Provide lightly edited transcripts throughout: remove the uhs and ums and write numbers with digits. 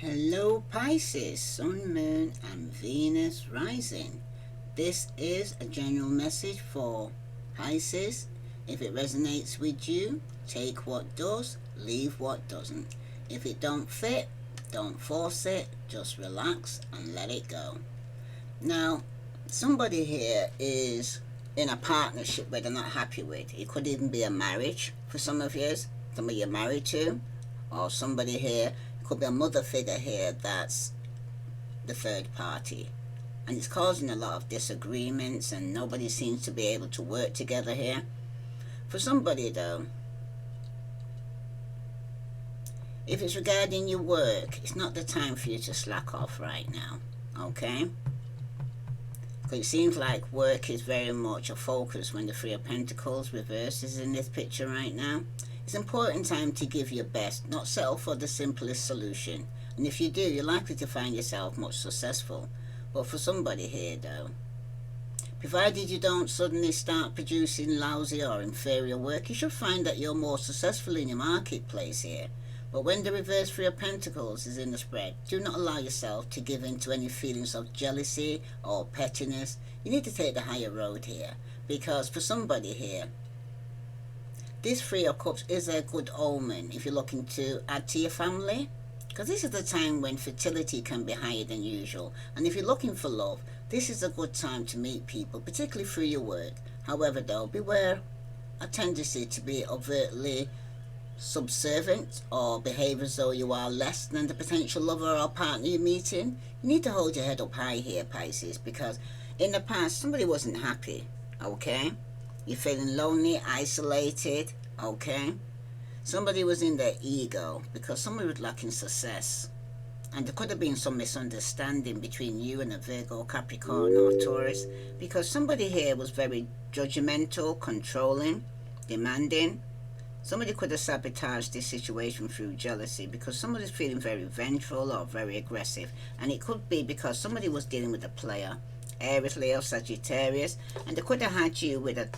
Hello Pisces, Sun, Moon and Venus rising. This is a general message for Pisces. If it resonates with you, take what does, leave what doesn't. If it don't fit, don't force it, just relax and let it go. Now, somebody here is in a partnership where they're not happy with. It could even be a marriage for some of you, somebody you're married to, or somebody here, it could be a mother figure here that's the third party. And it's causing a lot of disagreements and nobody seems to be able to work together here. For somebody though, if it's regarding your work, it's not the time for you to slack off right now, okay? Because it seems like work is very much a focus when the Three of Pentacles reverses in this picture right now. It's an important time to give your best, not settle for the simplest solution. And if you do, you're likely to find yourself much successful. But for somebody here though, provided you don't suddenly start producing lousy or inferior work, you should find that you're more successful in your marketplace here. But when the reverse Three of Pentacles is in the spread, do not allow yourself to give in to any feelings of jealousy or pettiness. You need to take the higher road here. Because for somebody here, this Three of Cups is a good omen if you're looking to add to your family. Because this is the time when fertility can be higher than usual. And if you're looking for love, this is a good time to meet people, particularly through your work. However though, beware a tendency to be overtly subservient or behave as though you are less than the potential lover or partner you're meeting. You need to hold your head up high here, Pisces, because in the past somebody wasn't happy, okay? You're feeling lonely, isolated, okay? Somebody was in their ego because somebody was lacking success. And there could have been some misunderstanding between you and a Virgo, Capricorn or Taurus, because somebody here was very judgmental, controlling, demanding. Somebody could have sabotaged this situation through jealousy because somebody's feeling very vengeful or very aggressive. And it could be because somebody was dealing with a player, Aries, Leo, Sagittarius, and they could have had you with a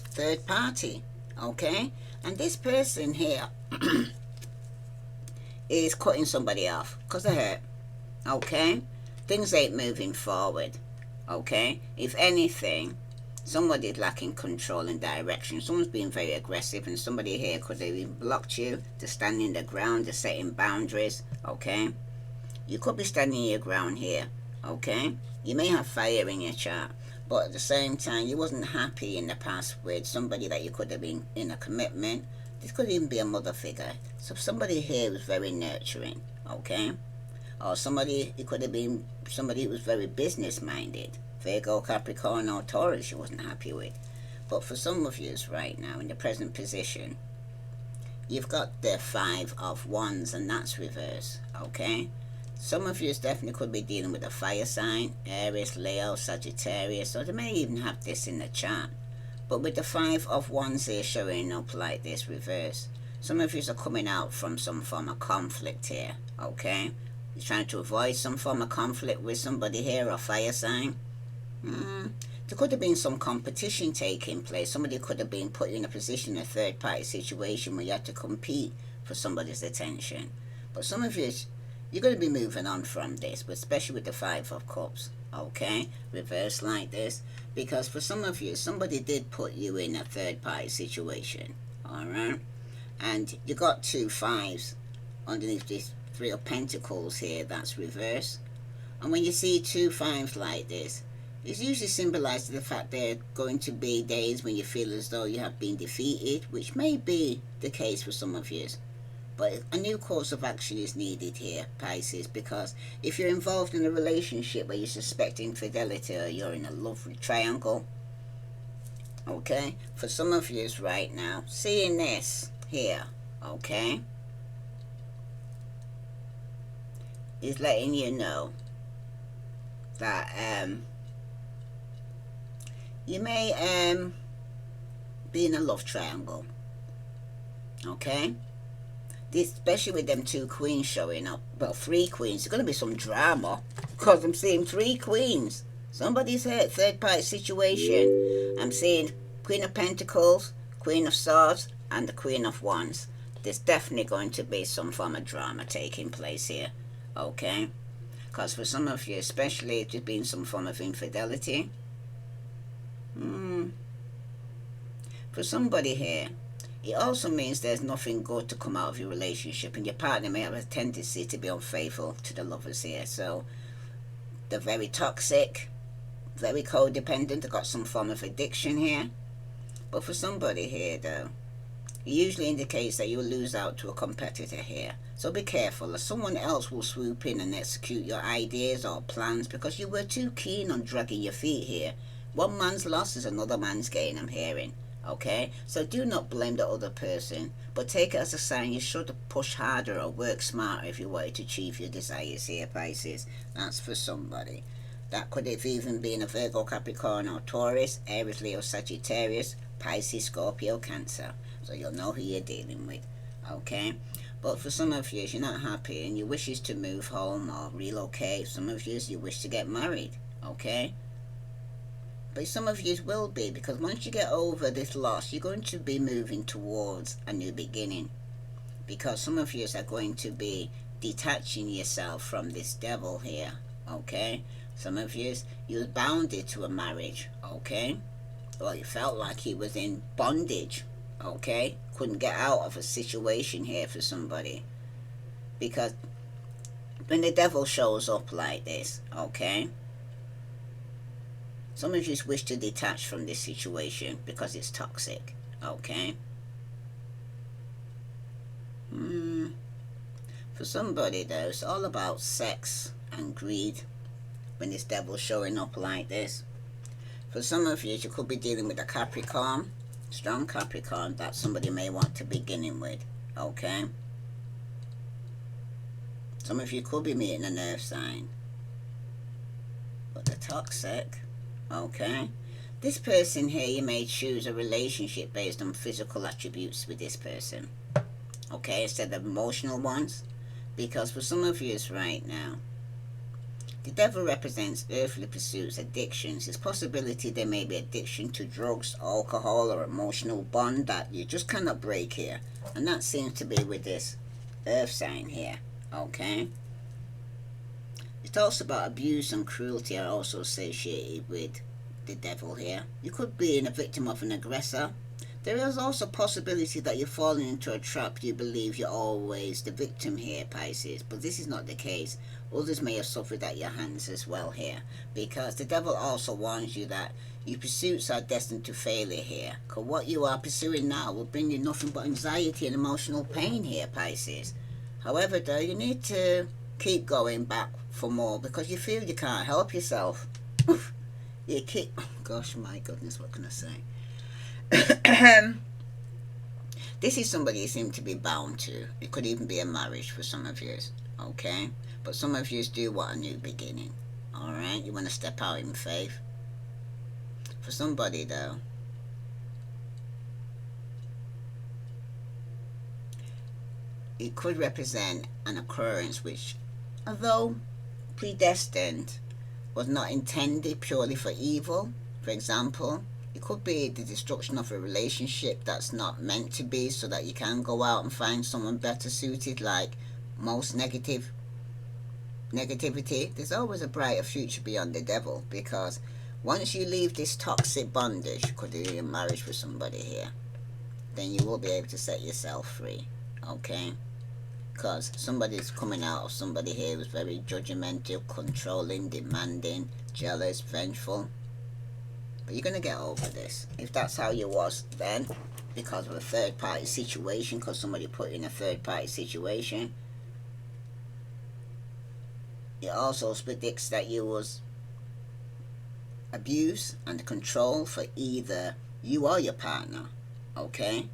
third party, okay? And this person here is cutting somebody off because of hurt, okay? Things ain't moving forward, okay? If anything, somebody's lacking control and direction. Someone's being very aggressive, and somebody here could have even blocked you to stand in the ground, to setting boundaries, okay? You could be standing your ground here, okay? You may have fire in your chart, but at the same time, you wasn't happy in the past with somebody that you could have been in a commitment. This could even be a mother figure. So somebody here was very nurturing, okay? Or somebody, it could have been somebody who was very business-minded. Virgo, Capricorn or Taurus you wasn't happy with. But for some of you right now in the present position, you've got the Five of Wands and that's reverse, okay? Some of you definitely could be dealing with a fire sign, Aries, Leo, Sagittarius, or they may even have this in the chart. But with the Five of Wands here showing up like this reverse, some of you are coming out from some form of conflict here, okay? You're trying to avoid some form of conflict with somebody here, or fire sign. There could have been some competition taking place. Somebody could have been put in a position, a third party situation where you had to compete for somebody's attention. But some of you, you're going to be moving on from this, but especially with the Five of Cups, okay? Reverse like this. Because for some of you, somebody did put you in a third party situation, alright? And you got two fives underneath this Three of Pentacles here, that's reverse. And when you see two fives like this, it's usually symbolized to the fact there are going to be days when you feel as though you have been defeated, which may be the case for some of you. But a new course of action is needed here, Pisces, because if you're involved in a relationship where you suspect infidelity or you're in a love triangle, okay, for some of you right now, seeing this here, okay, is letting you know that you may be in a love triangle, okay? This, especially with them two queens showing up, well, three queens, there's going to be some drama because I'm seeing three queens. Somebody's hurt, third party situation. I'm seeing Queen of Pentacles, Queen of Swords, and the Queen of Wands. There's definitely going to be some form of drama taking place here. Okay? Because for some of you, especially if there's been some form of infidelity, for somebody here, it also means there's nothing good to come out of your relationship, and your partner may have a tendency to be unfaithful to the lovers here. So they're very toxic, very codependent, they've got some form of addiction here. But for somebody here, though, it usually indicates that you'll lose out to a competitor here. So be careful, as someone else will swoop in and execute your ideas or plans because you were too keen on dragging your feet here. One man's loss is another man's gain, I'm hearing. Okay? So do not blame the other person, but take it as a sign you should push harder or work smarter if you wanted to achieve your desires here, Pisces. That's for somebody. That could have even been a Virgo, Capricorn, or Taurus, Aries, Leo, Sagittarius, Pisces, Scorpio, Cancer. So you'll know who you're dealing with. Okay? But for some of you, you're not happy and you wish to move home or relocate. Some of you wish to get married. Okay? But some of you will be, because once you get over this loss, you're going to be moving towards a new beginning. Because some of you are going to be detaching yourself from this devil here. Okay? Some of you was bounded to a marriage. Okay? Well, you felt like he was in bondage. Okay? Couldn't get out of a situation here for somebody. Because when the devil shows up like this, okay? Some of you wish to detach from this situation because it's toxic. Okay? For somebody, though, it's all about sex and greed when this devil's showing up like this. For some of you, you could be dealing with a Capricorn, strong Capricorn, that somebody may want to begin with. Okay? Some of you could be meeting an earth sign. But the toxic, okay? This person here, you may choose a relationship based on physical attributes with this person. Okay? Instead of emotional ones. Because for some of you right now, the devil represents earthly pursuits, addictions. It's possibility there may be addiction to drugs, alcohol, or emotional bond that you just cannot break here. And that seems to be with this earth sign here. Okay? It talks about abuse and cruelty are also associated with the devil here. You could be a victim of an aggressor. There is also a possibility that you're falling into a trap. You believe you're always the victim here, Pisces. But this is not the case. Others may have suffered at your hands as well here. Because the devil also warns you that your pursuits are destined to failure here. Because what you are pursuing now will bring you nothing but anxiety and emotional pain here, Pisces. However, though, you need to keep going back for more because you feel you can't help yourself. You keep... Oh, gosh, my goodness, what can I say? This is somebody you seem to be bound to. It could even be a marriage for some of you. Okay? But some of you do want a new beginning. Alright? You want to step out in faith. For somebody, though, it could represent an occurrence which, although predestined, was not intended purely for evil. For example, it could be the destruction of a relationship that's not meant to be, so that you can go out and find someone better suited. Like most negativity, there's always a brighter future beyond the devil, because once you leave this toxic bondage, could be a marriage with somebody here, then you will be able to set yourself free. Okay? Because somebody's coming out of somebody here who's very judgmental, controlling, demanding, jealous, vengeful. But you're going to get over this. If that's how you was then, because of a third party situation, because somebody put you in a third party situation, it also predicts that you was abuse and control for either you or your partner. Okay?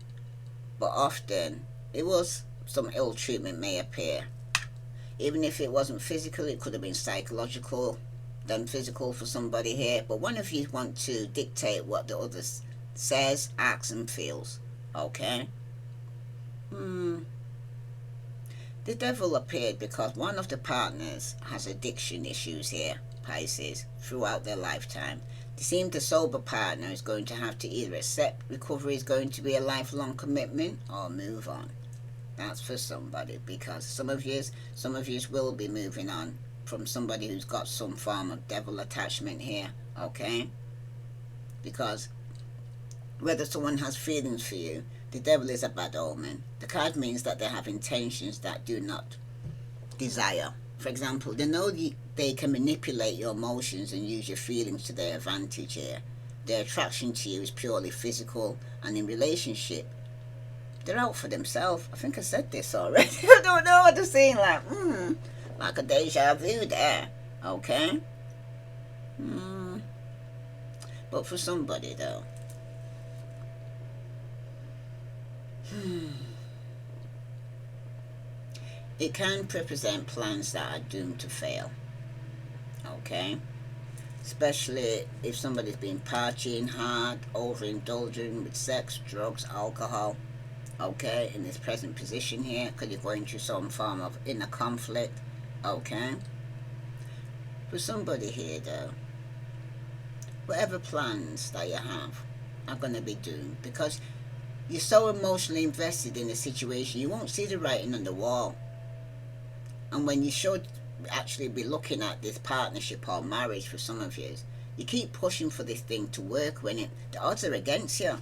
But often it was some ill treatment may appear. Even if it wasn't physical, it could have been psychological than physical for somebody here. But one of you want to dictate what the other says, acts, and feels. Okay? The devil appeared because one of the partners has addiction issues here, Pisces, throughout their lifetime. It seems the sober partner is going to have to either accept recovery is going to be a lifelong commitment or move on. That's for somebody, because some of you will be moving on from somebody who's got some form of devil attachment here, okay? Because whether someone has feelings for you, the devil is a bad omen. The card means that they have intentions that do not desire. For example, they know they can manipulate your emotions and use your feelings to their advantage here. Their attraction to you is purely physical, and in relationship, they're out for themselves. I think I said this already. I don't know what to say. Like a deja vu there. Okay? But for somebody, though, it can represent plans that are doomed to fail. Okay? Especially if somebody's been partying hard, overindulging with sex, drugs, alcohol. Okay, in this present position here, because you're going through some form of inner conflict. Okay? For somebody here, though, whatever plans that you have are going to be doomed, because you're so emotionally invested in the situation, you won't see the writing on the wall. And when you should actually be looking at this partnership or marriage for some of you, you keep pushing for this thing to work when the odds are against you.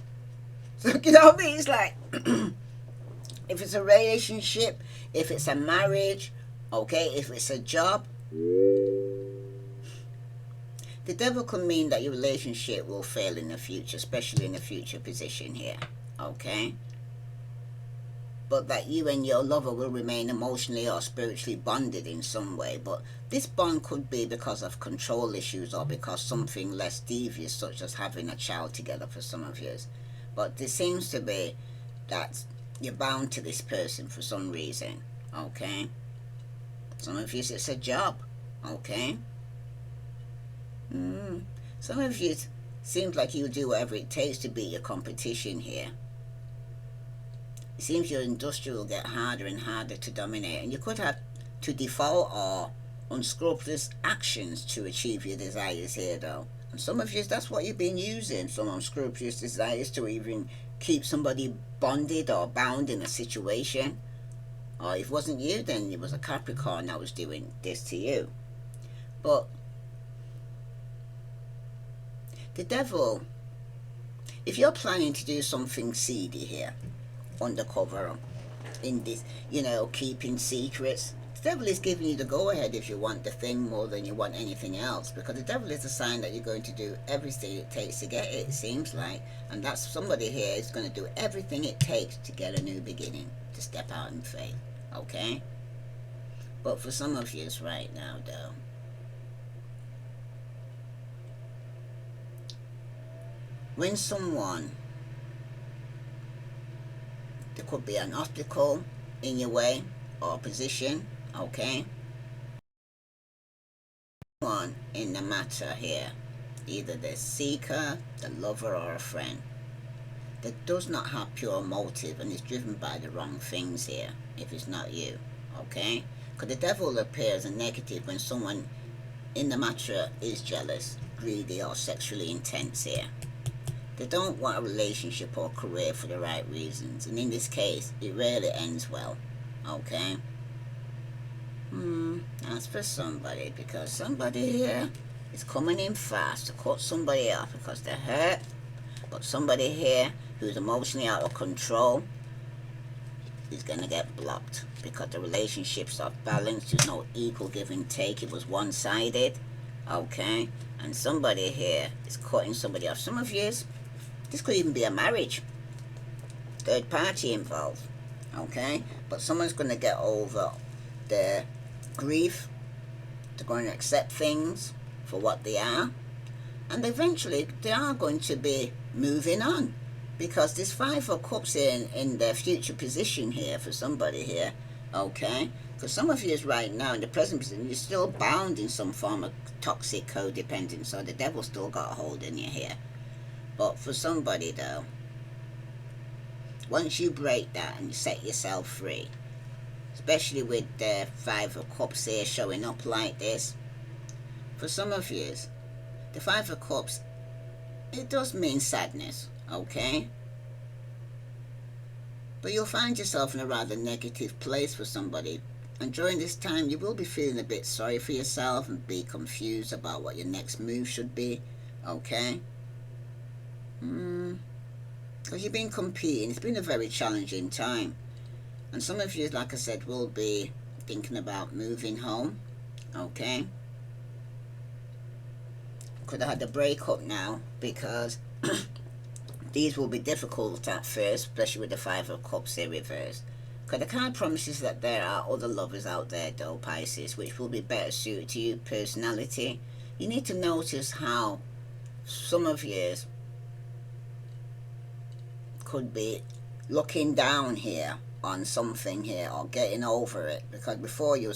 So, you know what I mean? It's like, if it's a relationship, if it's a marriage, okay, if it's a job, the devil can mean that your relationship will fail in the future, especially in the future position here, okay? But that you and your lover will remain emotionally or spiritually bonded in some way. But this bond could be because of control issues or because something less devious, such as having a child together for some of you. But there seems to be that you're bound to this person for some reason, okay? Some of you, it's a job, okay? Some of you, it seems like you'll do whatever it takes to beat your competition here. It seems your industry will get harder and harder to dominate, and you could have to default or unscrupulous actions to achieve your desires here, though. And some of you, that's what you've been using, some unscrupulous desires to even keep somebody bonded or bound in a situation. Or if it wasn't you, then it was a Capricorn that was doing this to you. But the devil, if you're planning to do something seedy here, undercover, in this, keeping secrets, the devil is giving you the go-ahead if you want the thing more than you want anything else, because the devil is a sign that you're going to do everything it takes to get it seems like. And that's somebody here is going to do everything it takes to get a new beginning, to step out in faith, okay? But for some of you right now, though, when someone, there could be an obstacle in your way or position, okay? Someone in the matter here, either the seeker, the lover, or a friend, that does not have pure motive and is driven by the wrong things here, if it's not you, okay? Because the devil appears a negative when someone in the matter is jealous, greedy, or sexually intense here. They don't want a relationship or career for the right reasons, and in this case, it rarely ends well, okay? That's for somebody, because somebody here is coming in fast to cut somebody off because they're hurt. But somebody here who's emotionally out of control is going to get blocked because the relationship's off balance. There's no equal give and take. It was one-sided, okay? And somebody here is cutting somebody off. Some of you, this could even be a marriage, third party involved, okay? But someone's going to get over their grief. They're going to accept things for what they are, and eventually they are going to be moving on, because this Five of Cups in their future position here for somebody here, okay? Because some of you is right now in the present position, you're still bound in some form of toxic codependence, so the devil still got a hold in you here. But for somebody, though, once you break that and you set yourself free, especially with the Five of Cups here showing up like this, for some of you, the Five of Cups, it does mean sadness, okay? But you'll find yourself in a rather negative place for somebody. And during this time, you will be feeling a bit sorry for yourself and be confused about what your next move should be. Okay? Because you've been competing. It's been a very challenging time. And some of you, like I said, will be thinking about moving home. Okay? Could have had a breakup now, because these will be difficult at first, especially with the Five of Cups here reversed. Because the card promises that there are other lovers out there, though, Pisces, which will be better suited to your personality. You need to notice how some of you could be looking down here on something here, or getting over it, because before you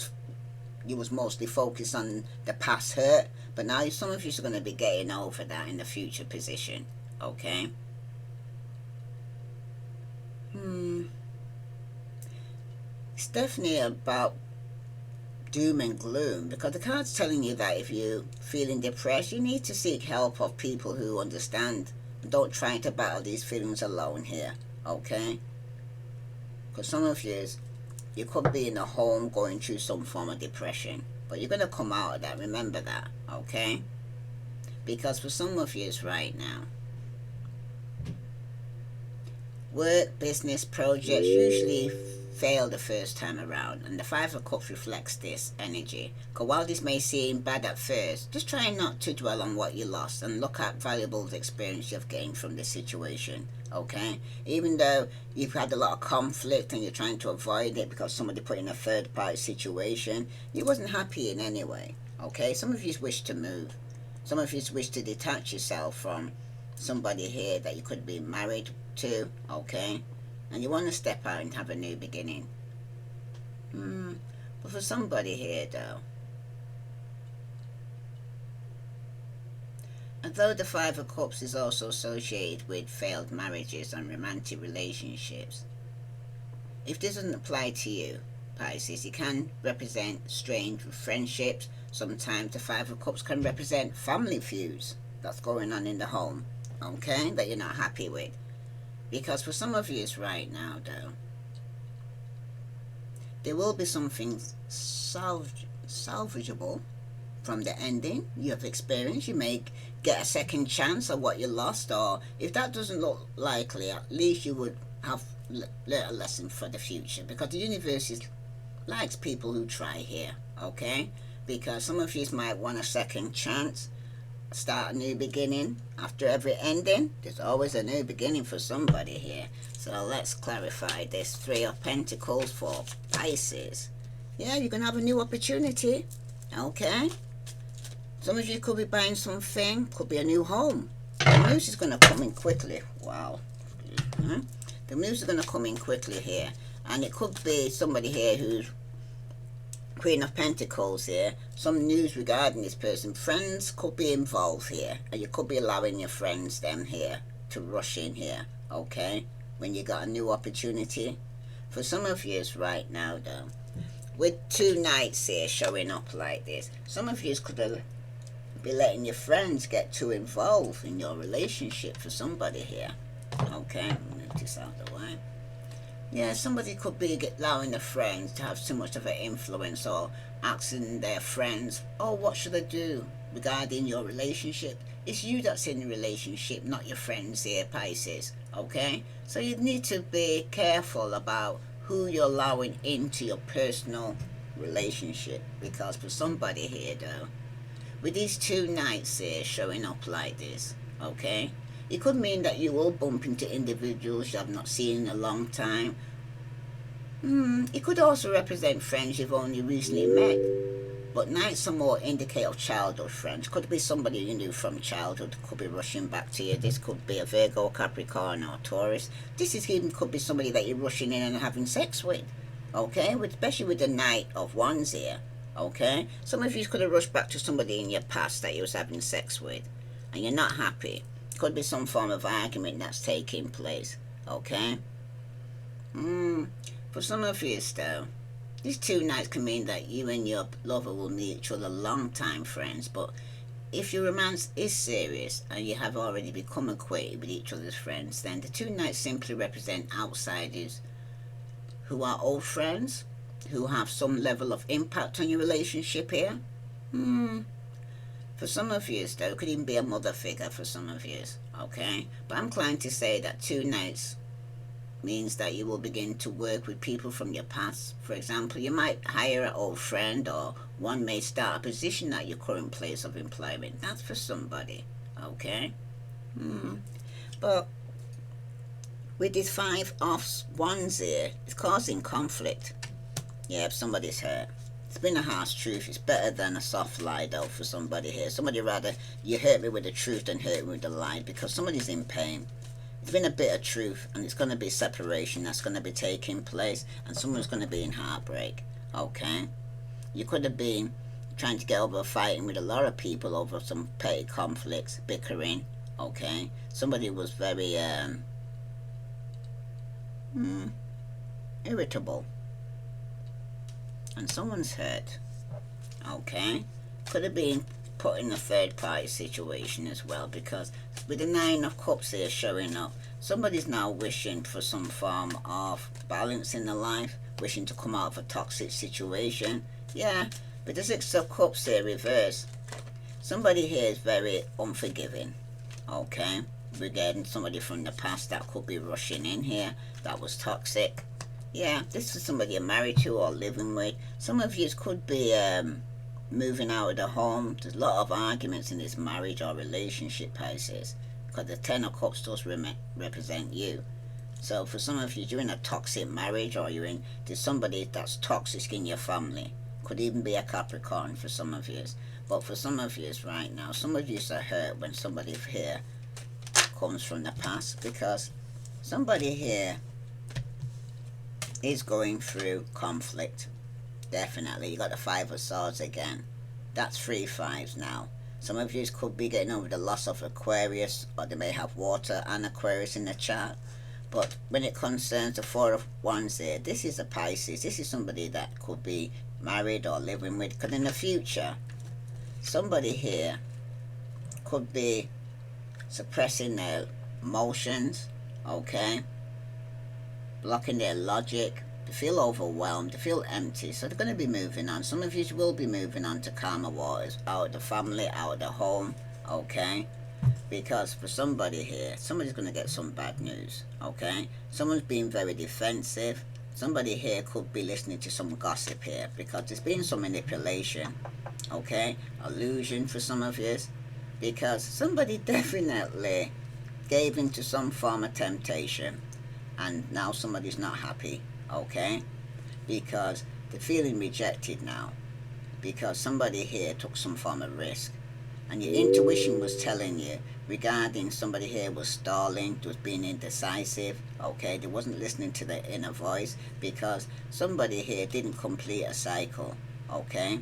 was mostly focused on the past hurt, but now some of you are going to be getting over that in the future position. Okay? It's definitely about doom and gloom, because the card's telling you that if you're feeling depressed, you need to seek help of people who understand. Don't try to battle these feelings alone here. Okay? Because some of you could be in a home going through some form of depression, but you're going to come out of that. Remember that. Okay? Because for some of you right now, work, business, projects usually fail the first time around, and the Five of Cups reflects this energy. Because while this may seem bad at first, just try not to dwell on what you lost and look at valuable experience you've gained from this situation. Okay? Even though you've had a lot of conflict and you're trying to avoid it because somebody put in a third party situation, you wasn't happy in any way. Okay? Some of you wish to move. Some of you wish to detach yourself from somebody here that you could be married to. Okay? And you want to step out and have a new beginning. But for somebody here, though, although the Five of Cups is also associated with failed marriages and romantic relationships, if this doesn't apply to you, Pisces, it can represent strained friendships. Sometimes the Five of Cups can represent family feuds that's going on in the home, okay, that you're not happy with. Because for some of you right now, though, there will be something salvageable from the ending you have experienced. You may get a second chance at what you lost, or if that doesn't look likely, at least you would have learned a lesson for the future. Because the universe likes people who try here, okay? Because some of you might want a second chance, start a new beginning. After every ending, there's always a new beginning for somebody here. So let's clarify this. Three of Pentacles for Pisces. Yeah, you're going to have a new opportunity. Okay? Some of you could be buying something. Could be a new home. The news is going to come in quickly. Wow. The news is going to come in quickly here. And it could be somebody here who's Queen of Pentacles here. Some news regarding this person. Friends could be involved here, and you could be allowing your friends them here to rush in here, okay, when you got a new opportunity. For some of you right now, though, with two knights here showing up like this, some of you could be letting your friends get too involved in your relationship for somebody here. Okay, move this out of the way. Yeah, somebody could be allowing their friends to have too much of an influence, or asking their friends, oh, what should I do regarding your relationship? It's you that's in the relationship, not your friends here, Pisces, okay? So you need to be careful about who you're allowing into your personal relationship, because for somebody here, though, with these two knights here showing up like this, okay, it could mean that you will bump into individuals you have not seen in a long time. It could also represent friends you've only recently met. But knights are more indicate of childhood friends. Could be somebody you knew from childhood, could be rushing back to you. This could be a Virgo, Capricorn, or Taurus. This is even could be somebody that you're rushing in and having sex with. Okay? Especially with the Knight of Wands here. Okay? Some of you could have rushed back to somebody in your past that you was having sex with, and you're not happy. Could be some form of argument that's taking place. Okay? For some of you, though, these two nights can mean that you and your lover will meet each other long-time friends. But if your romance is serious and you have already become acquainted with each other's friends, then the two nights simply represent outsiders who are old friends, who have some level of impact on your relationship here. For some of you, though, it could even be a mother figure for some of you, okay? But I'm inclined to say that 2 nights means that you will begin to work with people from your past. For example, you might hire an old friend, or one may start a position at your current place of employment. That's for somebody, okay? But with this 5 of Wands here, it's causing conflict. Yeah, if somebody's hurt. It's been a harsh truth. It's better than a soft lie, though, for somebody here. Somebody rather you hurt me with the truth than hurt me with the lie, because somebody's in pain. It's been a bit of truth, and it's going to be separation that's going to be taking place, and someone's going to be in heartbreak, okay? You could have been trying to get over fighting with a lot of people over some petty conflicts, bickering, okay? Somebody was very irritable, and someone's hurt, okay? Could have been put in a third party situation as well, because with the 9 of Cups here showing up, somebody's now wishing for some form of balance in their life, wishing to come out of a toxic situation. Yeah, with the 6 of Cups here reverse, somebody here is very unforgiving, okay? Regarding somebody from the past that could be rushing in here, that was toxic. Yeah, this is somebody you're married to or living with. Some of you could be moving out of the home. There's a lot of arguments in this marriage or relationship, Pisces, because the 10 of Cups does represent you. So for some of you, you're in a toxic marriage, or there's somebody that's toxic in your family. Could even be a Capricorn for some of you. But for some of you right now, some of you are hurt when somebody here comes from the past, because somebody here is going through conflict. Definitely. You got the 5 of Swords again. That's 3 5s now. Some of you could be getting over the loss of Aquarius, or they may have water and Aquarius in the chart. But when it concerns the 4 of Wands here, this is a Pisces. This is somebody that could be married or living with. Because in the future, somebody here could be suppressing their emotions, okay? Blocking their logic. They feel overwhelmed, they feel empty, so they're going to be moving on. Some of you will be moving on to calmer waters, out of the family, out of the home, okay? Because for somebody here, somebody's going to get some bad news, okay? Someone's being very defensive. Somebody here could be listening to some gossip here, because there's been some manipulation, okay? Illusion for some of you, because somebody definitely gave into some form of temptation, and now somebody's not happy, okay? Because they're feeling rejected now, because somebody here took some form of risk, and your intuition was telling you regarding somebody here was stalling, was being indecisive, okay? They wasn't listening to their inner voice, because somebody here didn't complete a cycle, okay?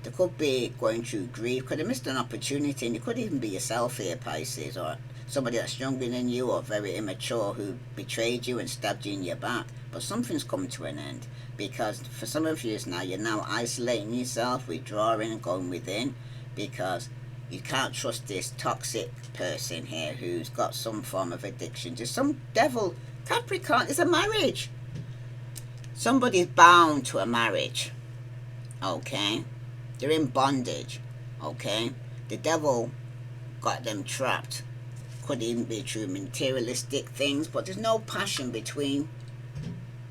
They could be going through grief, could have missed an opportunity, and it could even be yourself here, Pisces, or somebody that's younger than you or very immature who betrayed you and stabbed you in your back. But something's come to an end, because for some of you now, you're now isolating yourself, withdrawing and going within, because you can't trust this toxic person here who's got some form of addiction to some devil. Capricorn, it's a marriage. Somebody's bound to a marriage, okay? They're in bondage, okay? The devil got them trapped. Could even be through materialistic things, but there's no passion between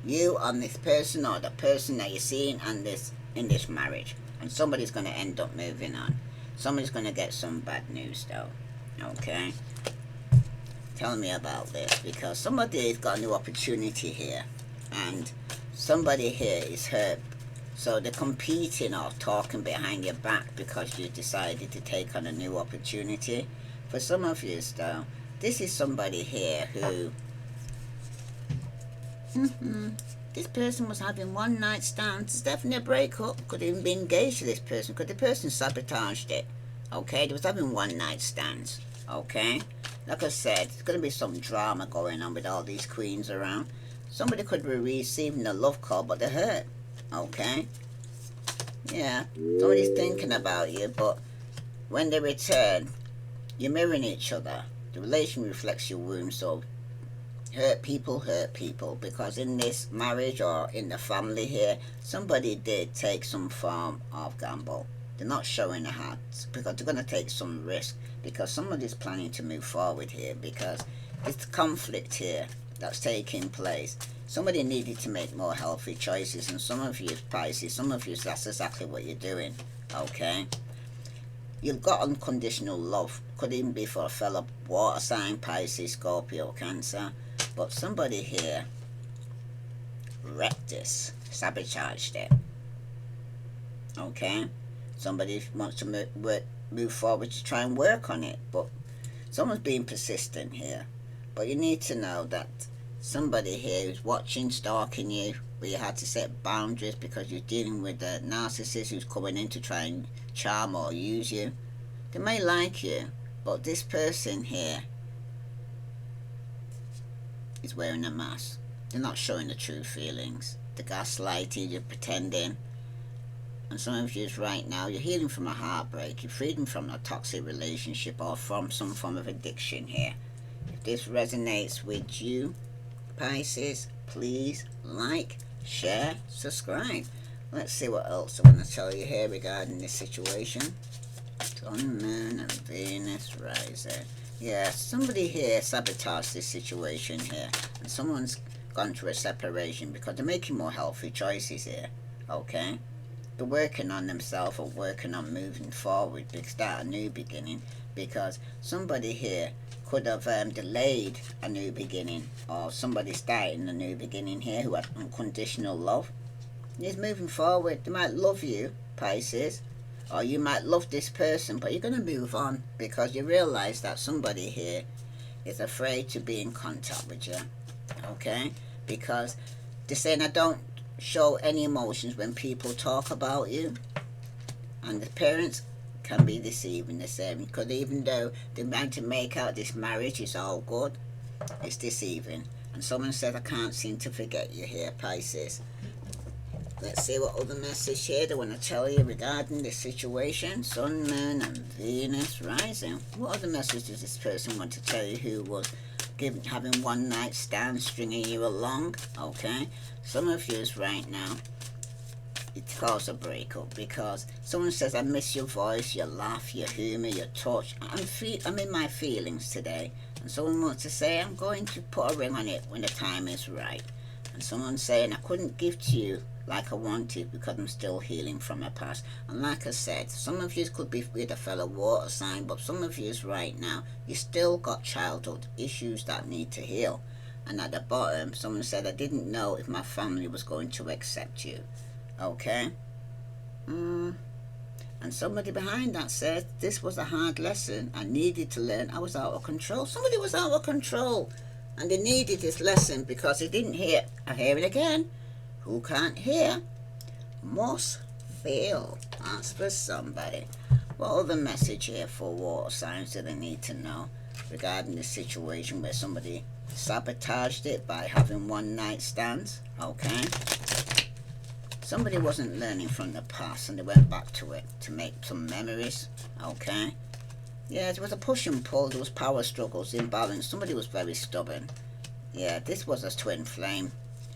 you and this person, or the person that you're seeing and this in this marriage. And somebody's going to end up moving on. Somebody's going to get some bad news though, okay? Tell me about this, because somebody's got a new opportunity here, and somebody here is hurt. So they're competing or talking behind your back because you decided to take on a new opportunity. For some of you though, this is somebody here who this person was having one night stands. It's definitely a breakup. Could even be engaged to this person, because the person sabotaged it, okay? They was having one night stands, okay? Like I said, there's going to be some drama going on with all these queens around. Somebody could be receiving a love call, but they're hurt, okay? Yeah, somebody's thinking about you, but when they return, you're mirroring each other. The relation reflects your womb, so hurt people, because in this marriage or in the family here, somebody did take some form of gamble. They're not showing the hearts because they're going to take some risk, because somebody's planning to move forward here, because this conflict here that's taking place, somebody needed to make more healthy choices. And some of you Pisces, some of you, that's exactly what you're doing. Okay, you've got unconditional love. Could even be for a fellow water sign, Pisces, Scorpio, Cancer. But somebody here wrecked this, sabotaged it. Okay, somebody wants to move forward to try and work on it, but someone's being persistent here. But you need to know that somebody here is watching, stalking you, where you had to set boundaries because you're dealing with a narcissist who's coming in to try and charm or use you. They may like you, but this person here is wearing a mask. They're not showing the true feelings. The gaslighting, you're pretending. And some of you right now, you're healing from a heartbreak, you're freedom from a toxic relationship or from some form of addiction here. If this resonates with you, Pisces, please like, share, subscribe. Let's see what else I want to tell you here regarding this situation. Sun, Moon, and Venus rising. Yeah, somebody here sabotaged this situation here, and someone's gone through a separation because they're making more healthy choices here. Okay, they're working on themselves or working on moving forward to start a new beginning, because somebody here could have delayed a new beginning, or somebody starting a new beginning here who had unconditional love. He's moving forward. They might love you, Pisces, or you might love this person, but you're going to move on because you realize that somebody here is afraid to be in contact with you. Okay, because they're saying, I don't show any emotions when people talk about you. And the parents can be deceiving the same, because even though they want to make out this marriage is all good, it's deceiving. And someone said, I can't seem to forget you here, Pisces. Let's see what other message here they want to tell you regarding this situation. Sun, Moon, and Venus rising. What other message does this person want to tell you who was having one night stand, stringing you along? Okay, some of you right now, it caused a breakup because someone says, I miss your voice, your laugh, your humor, your touch. I'm in my feelings today. And someone wants to say, I'm going to put a ring on it when the time is right. And someone's saying, I couldn't give to you like I wanted because I'm still healing from my past. And like I said, some of you could be with a fellow water sign, but some of you right now, you still got childhood issues that need to heal. And at the bottom, someone said, I didn't know if my family was going to accept you. Okay? And somebody behind that said, this was a hard lesson I needed to learn. I was out of control. Somebody was out of control. And they needed this lesson because they didn't hear. I hear it again. Who can't hear must feel. That's for somebody. What other message here for water signs do they need to know regarding the situation where somebody sabotaged it by having one night stands? Okay. Somebody wasn't learning from the past and they went back to it to make some memories. Okay. Yeah, there was a push and pull. There was power struggles, imbalance. Somebody was very stubborn. Yeah, this was a twin flame.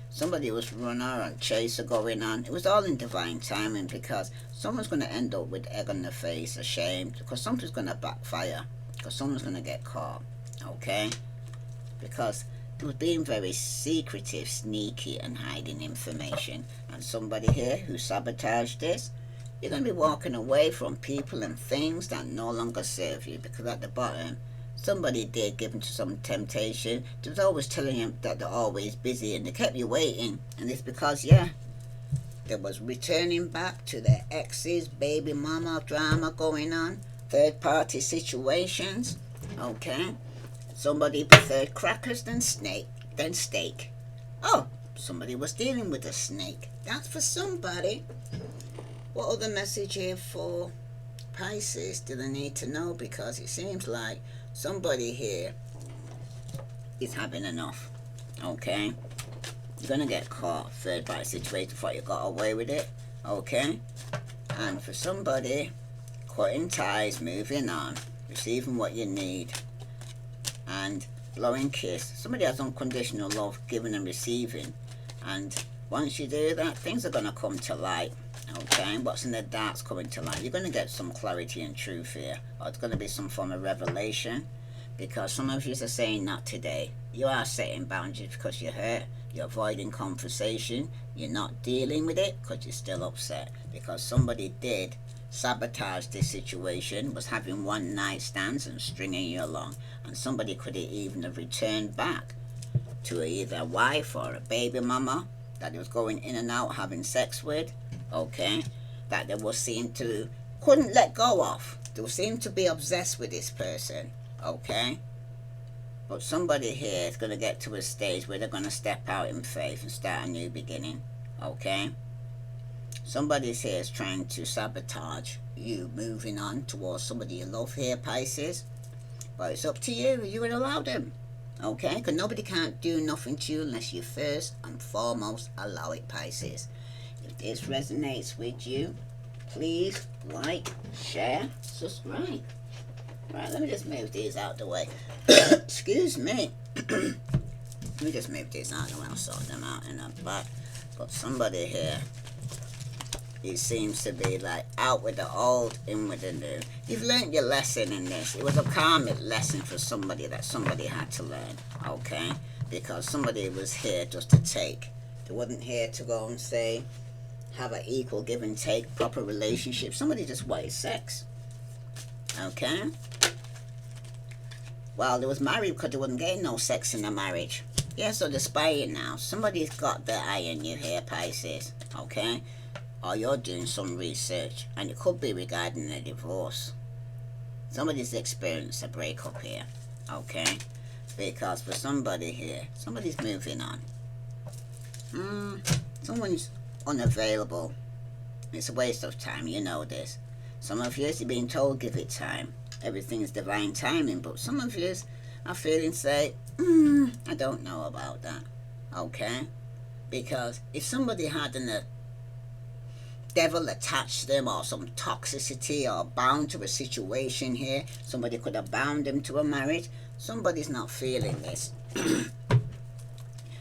Somebody was runner and chaser going on. It was all in divine timing, because someone's going to end up with egg on their face, ashamed, because something's going to backfire, because someone's going to get caught. Okay? Because it was being very secretive, sneaky, and hiding information. And somebody here who sabotaged this, you're going to be walking away from people and things that no longer serve you, because at the bottom, somebody did give into some temptation. They was always telling you that they're always busy, and they kept you waiting. And it's because, yeah, there was returning back to their exes, baby mama drama going on, third party situations. Okay, somebody preferred crackers than steak. Oh, somebody was dealing with a snake. That's for somebody. What other message here for Pisces do they need to know? Because it seems like somebody here is having enough. Okay, you're gonna get caught third party situation before you got away with it. Okay, and for somebody, cutting ties, moving on, receiving what you need, and blowing kiss. Somebody has unconditional love, giving and receiving. And once you do that, things are going to come to light. Okay, what's in the dark's coming to light. You're going to get some clarity and truth here. Or it's going to be some form of revelation. Because some of you are saying not today. You are setting boundaries because you're hurt. You're avoiding conversation. You're not dealing with it because you're still upset. Because somebody did sabotage this situation, was having one night stands and stringing you along. And somebody could even have returned back to either a wife or a baby mama that he was going in and out having sex with. Okay, that they was seen to couldn't let go of. They seem to be obsessed with this person. Okay, but somebody here is going to get to a stage where they're going to step out in faith and start a new beginning. Okay, somebody's here is trying to sabotage you moving on towards somebody you love here, Pisces. But it's up to you. You would allow them. Okay, because nobody can't do nothing to you unless you first and foremost allow it, Pisces. If this resonates with you, please like, share, subscribe. Right, let me just move these out the way. Excuse me. Let me just move these out the way. I'll sort them out in a back. But somebody here, it seems to be like out with the old, in with the new. You've learned your lesson in this. It was a karmic lesson for somebody that somebody had to learn. Okay? Because somebody was here just to take. They wasn't here to go and say, have an equal give and take, proper relationship. Somebody just wanted sex. Okay? Well, they was married because they wasn't getting no sex in the marriage. Yeah, so they're spying now. Somebody's got their eye on you here, Pisces. Okay? Or you're doing some research. And it could be regarding a divorce. Somebody's experienced a breakup here. Okay? Because for somebody here, somebody's moving on. Someone's unavailable. It's a waste of time, you know this. Some of you are being told give it time. Everything is divine timing, but some of you are feeling say, I don't know about that. Okay? Because if somebody had a devil attached to them or some toxicity or bound to a situation here, somebody could have bound them to a marriage. Somebody's not feeling this.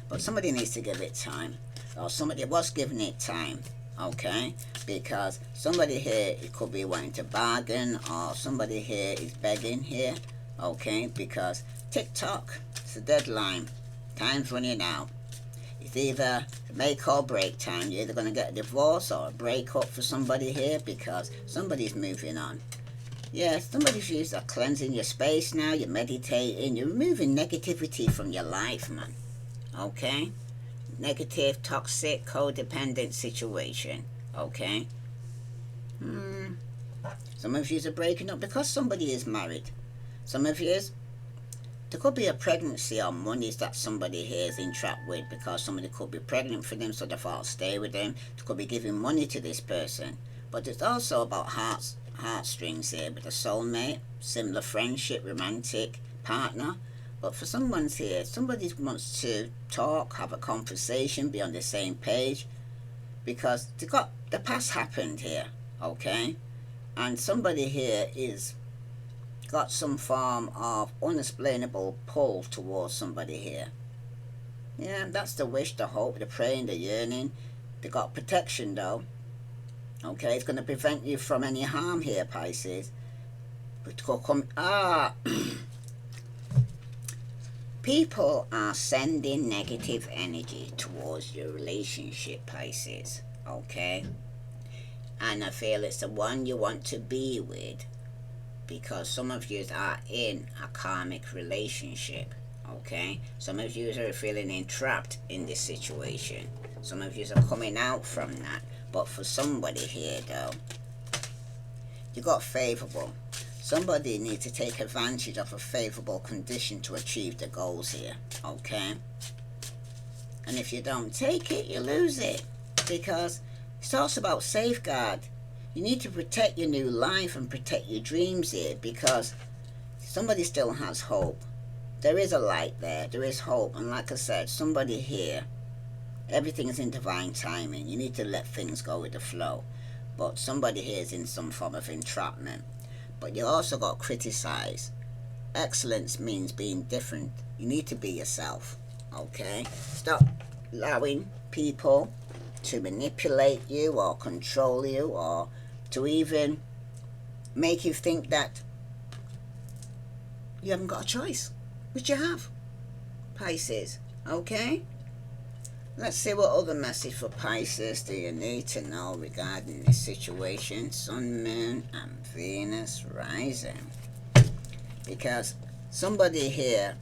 But somebody needs to give it time. Or somebody was giving it time. Okay? Because somebody here, it could be wanting to bargain, or somebody here is begging here. Okay? Because TikTok, it's a deadline. Time's running out. It's either make or break time. You're either going to get a divorce or a breakup for somebody here because somebody's moving on. Yeah, somebody's used cleansing your space now. You're meditating. You're removing negativity from your life, man. Okay? Negative, toxic, codependent situation. Okay? Some of you are breaking up because somebody is married. Some of you, there could be a pregnancy or monies that somebody here is entrapped with because somebody could be pregnant for them, so they thought stay with them. They could be giving money to this person. But it's also about heartstrings here with a soulmate, similar friendship, romantic partner. But for someone's here, somebody wants to talk, have a conversation, be on the same page, because the past happened here, okay? And somebody here is got some form of unexplainable pull towards somebody here. Yeah, that's the wish, the hope, the praying, the yearning. They got protection though. Okay, it's going to prevent you from any harm here, Pisces. But people are sending negative energy towards your relationship, Pisces. Okay? And I feel it's the one you want to be with, because some of you are in a karmic relationship. Okay? Some of you are feeling entrapped in this situation. Some of you are coming out from that. But for somebody here though, you got favorable. Somebody needs to take advantage of a favorable condition to achieve the goals here. Okay? And if you don't take it, you lose it. Because it talks about safeguard. You need to protect your new life and protect your dreams here, because somebody still has hope. There is a light there. There is hope. And like I said, somebody here, everything is in divine timing. You need to let things go with the flow. But somebody here is in some form of entrapment. But you also got criticized. Excellence means being different. You need to be yourself, okay? Stop allowing people to manipulate you or control you or to even make you think that you haven't got a choice, which you have, Pisces, okay? Let's see what other message for Pisces do you need to know regarding this situation. Sun, Moon, and Venus rising. Because somebody here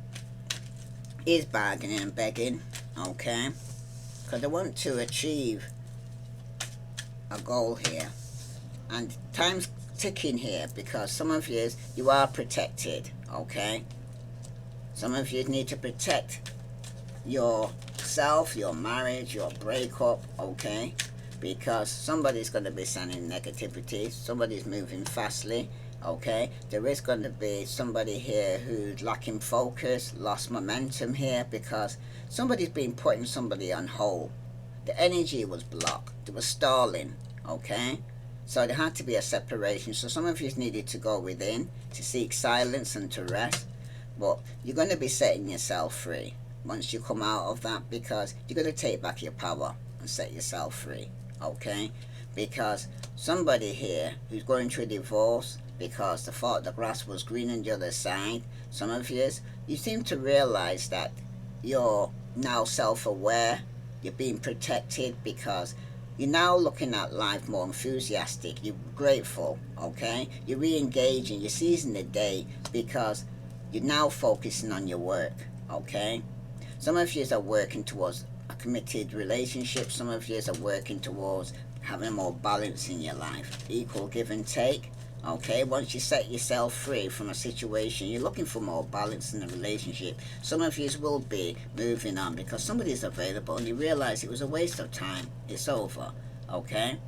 is bargaining and begging, okay? Because they want to achieve a goal here. And time's ticking here because some of you are protected, okay? Some of you need to protect yourself, your marriage, your breakup, okay? Because somebody's going to be sending negativity, somebody's moving fastly, okay? There is going to be somebody here who's lacking focus, lost momentum here because somebody's been putting somebody on hold. The energy was blocked, there was stalling, okay? So there had to be a separation. So some of you needed to go within to seek silence and to rest. But you're going to be setting yourself free once you come out of that, because you're going to take back your power and set yourself free, okay? Because somebody here who's going through a divorce because they thought the grass was green on the other side, some of you seem to realize that you're now self-aware, you're being protected because you're now looking at life more enthusiastic, you're grateful, okay? You're re-engaging, you're seizing the day because you're now focusing on your work, okay? Some of you are working towards a committed relationship. Some of you are working towards having more balance in your life. Equal give and take, okay? Once you set yourself free from a situation, you're looking for more balance in the relationship. Some of you will be moving on because somebody's available and you realize it was a waste of time. It's over, okay?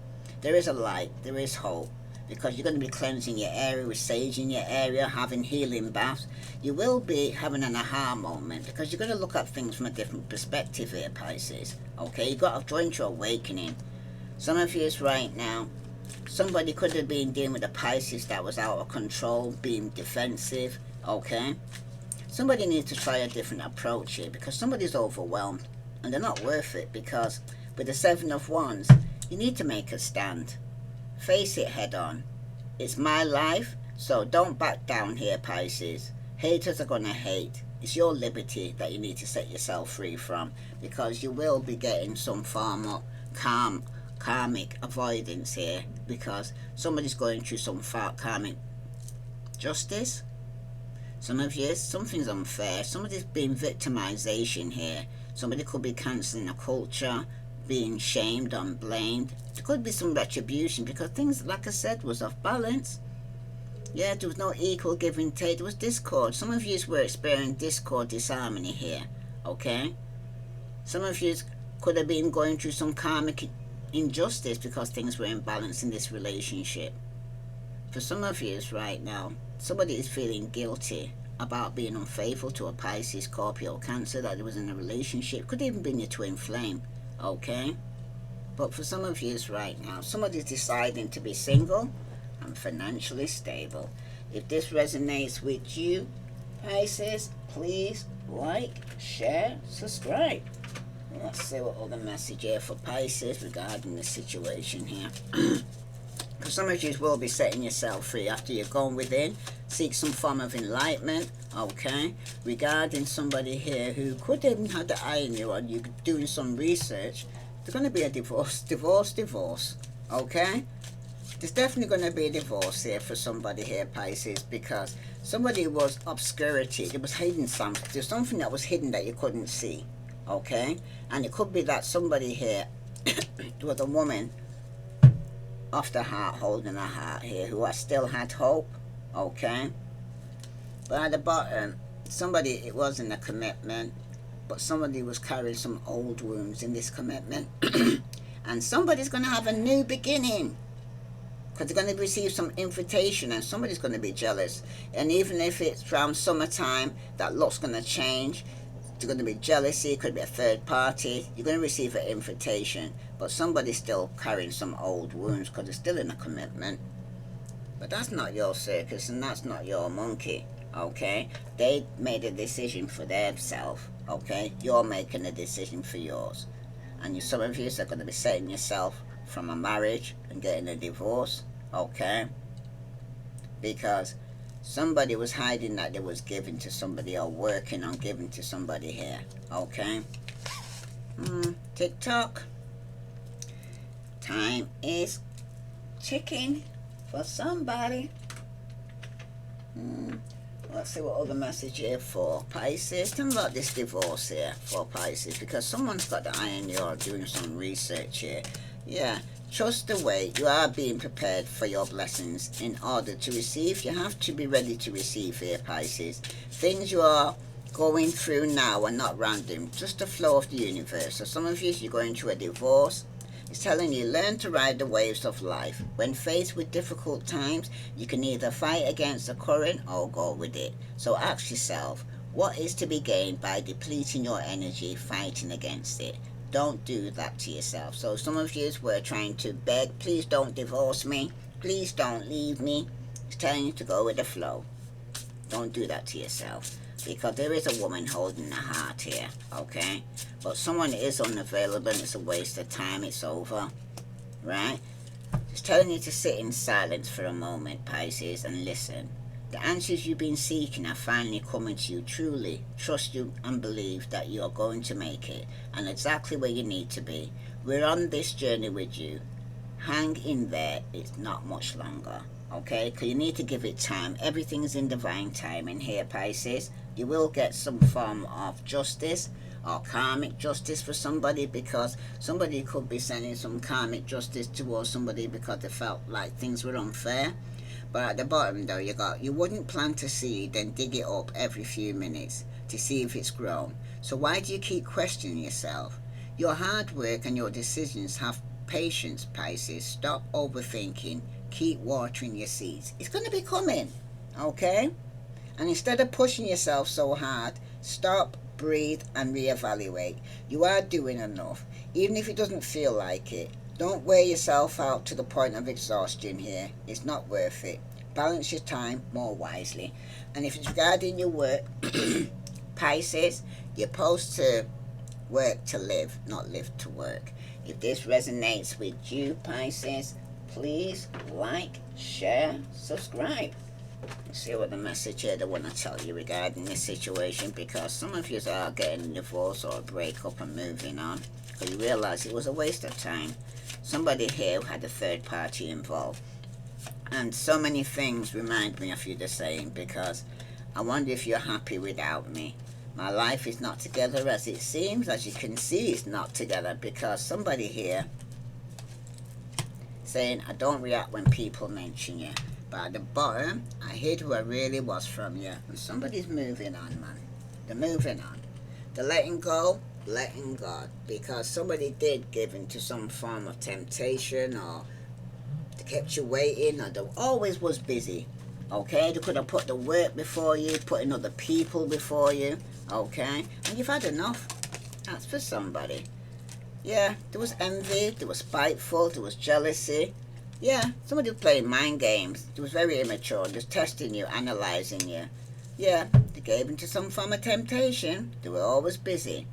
There is a light, there is hope. Because you're going to be cleansing your area with sage in your area, having healing baths. You will be having an aha moment because you're going to look at things from a different perspective here, Pisces. Okay, you've got to join your awakening. Some of you right now, somebody could have been dealing with a Pisces that was out of control, being defensive, okay? Somebody needs to try a different approach here because somebody's overwhelmed and they're not worth it, because with the Seven of Wands, you need to make a stand. Face it head on. It's my life, so don't back down here, Pisces. Haters are going to hate. It's your liberty that you need to set yourself free from, because you will be getting some form of karmic avoidance here, because somebody's going through some karmic justice. Some of you, something's unfair. Somebody's being victimization here. Somebody could be cancelling a culture, being shamed and blamed. There could be some retribution because things, like I said, was off balance. Yeah, there was no equal give and take. There was discord. Some of you were experiencing discord, disharmony here, okay? Some of you could have been going through some karmic injustice because things were imbalanced in this relationship. For some of you right now, somebody is feeling guilty about being unfaithful to a Pisces, Scorpio, Cancer that was in a relationship. Could even be your twin flame, okay? But for some of you right now, somebody's deciding to be single and financially stable. If this resonates with you, Pisces, please like, share, subscribe. Let's see what other message here for Pisces regarding the situation here. Because some of you will be setting yourself free after you've gone within, seek some form of enlightenment, okay? Regarding somebody here who could even have the eye on you, or you doing some research. There's going to be a divorce, okay? There's definitely going to be a divorce here for somebody here, Pisces, because somebody was obscurity. There was hidden something. There's something that was hidden that you couldn't see, okay? And it could be that somebody here was a woman off the heart, holding a heart here, who still had hope, okay? But at the bottom, somebody, it wasn't a commitment, but somebody was carrying some old wounds in this commitment. And somebody's going to have a new beginning, because they're going to receive some invitation and somebody's going to be jealous. And even if it's around summertime, that look's going to change. There's going to be jealousy, it could be a third party. You're going to receive an invitation, but somebody's still carrying some old wounds because they're still in a commitment. But that's not your circus and that's not your monkey, Okay, they made a decision for themselves. Okay, you're making a decision for yours, and some of you are going to be setting yourself from a marriage and getting a divorce. Okay, because somebody was hiding that they was giving to somebody or working on giving to somebody here. Okay. TikTok. Time is ticking for somebody. Let's see what other message here for Pisces. Tell me about this divorce here for Pisces, because someone's got the eye on you or doing some research here. Yeah, trust the way. You are being prepared for your blessings in order to receive. You have to be ready to receive here, Pisces. Things you are going through now are not random, just the flow of the universe. So some of you, you're going through a divorce. It's telling you, learn to ride the waves of life. When faced with difficult times, you can either fight against the current or go with it. So ask yourself, what is to be gained by depleting your energy fighting against it? Don't do that to yourself. So some of you were trying to beg, please don't divorce me, please don't leave me. It's telling you to go with the flow. Don't do that to yourself, because there is a woman holding the heart here, okay? But someone is unavailable and it's a waste of time. It's over, right? Just telling you to sit in silence for a moment, Pisces, and listen. The answers you've been seeking are finally coming to you. Truly trust you and believe that you are going to make it, and exactly where you need to be. We're on this journey with you. Hang in there. It's not much longer, okay? Because you need to give it time. Everything's in divine timing here, Pisces. You will get some form of justice or karmic justice for somebody, because somebody could be sending some karmic justice towards somebody because they felt like things were unfair. But at the bottom though, you wouldn't plant a seed then dig it up every few minutes to see if it's grown. So why do you keep questioning yourself? Your hard work and your decisions have patience, Pisces. Stop overthinking. Keep watering your seeds. It's going to be coming, okay? And instead of pushing yourself so hard, stop, breathe, and reevaluate. You are doing enough, even if it doesn't feel like it. Don't wear yourself out to the point of exhaustion here. It's not worth it. Balance your time more wisely. And if it's regarding your work, Pisces, you're supposed to work to live, not live to work. If this resonates with you, Pisces, please like, share, subscribe. Let's see what the message here they want to tell you regarding this situation, because some of you are getting a divorce or a breakup and moving on because you realize it was a waste of time. Somebody here had a third party involved, and so many things remind me of you the same, because I wonder if you're happy without me. My life is not together as it seems. As you can see, it's not together because somebody here saying, I don't react when people mention you. But at the bottom, I hid who I really was from you. And somebody's moving on, man. They're moving on. They're letting go, letting God. Because somebody did give into some form of temptation, or they kept you waiting, or they always was busy. Okay? They could have put the work before you, putting other people before you. Okay? And you've had enough. That's for somebody. Yeah, there was envy, there was spiteful, there was jealousy. Yeah, somebody was playing mind games. It was very immature, just testing you, analysing you. Yeah, they gave into some form of temptation. They were always busy.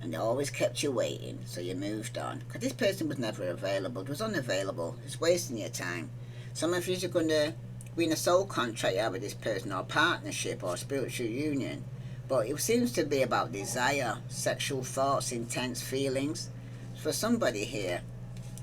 And they always kept you waiting, so you moved on. Because this person was never available. It was unavailable. It's wasting your time. Some of you are going to be in a soul contract with this person, or partnership, or spiritual union. But it seems to be about desire, sexual thoughts, intense feelings. For somebody here,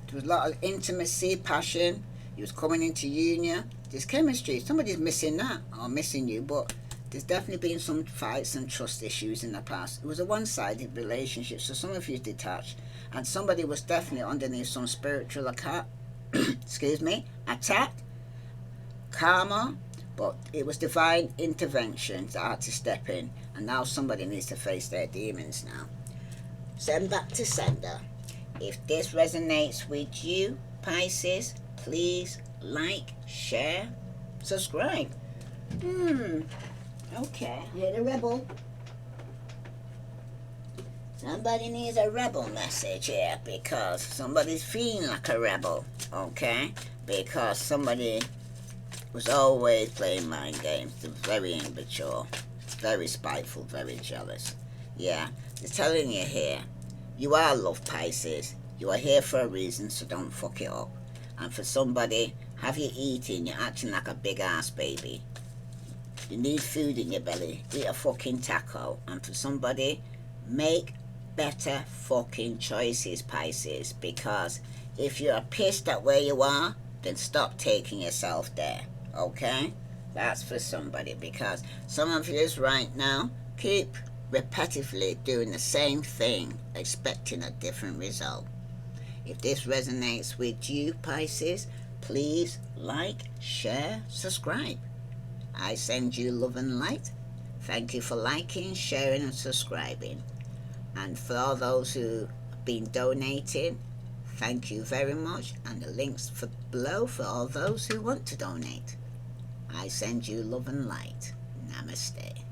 there was a lot of intimacy, passion. You was coming into union. There's chemistry. Somebody's missing that, or missing you, but there's definitely been some fights and trust issues in the past. It was a one-sided relationship, so some of you detached, and somebody was definitely underneath some spiritual attack, karma, but it was divine intervention that had to step in, and now somebody needs to face their demons now. Send back to sender. If this resonates with you, Pisces, please like, share, subscribe. Okay, you're the rebel. Somebody needs a rebel message here, because somebody's feeling like a rebel, okay? Because somebody was always playing mind games. They're very immature, very spiteful, very jealous. Yeah, they're telling you here, you are love, Pisces. You are here for a reason, so don't fuck it up. And for somebody, have you eating, you're acting like a big ass baby. You need food in your belly, eat a fucking taco. And for somebody, make better fucking choices, Pisces. Because if you're pissed at where you are, then stop taking yourself there. Okay? That's for somebody. Because some of you right now keep repetitively doing the same thing, expecting a different result. If this resonates with you, Pisces, please like, share, subscribe. I send you love and light. Thank you for liking, sharing, and subscribing. And for all those who have been donating, thank you very much. And the links below for all those who want to donate. I send you love and light. Namaste.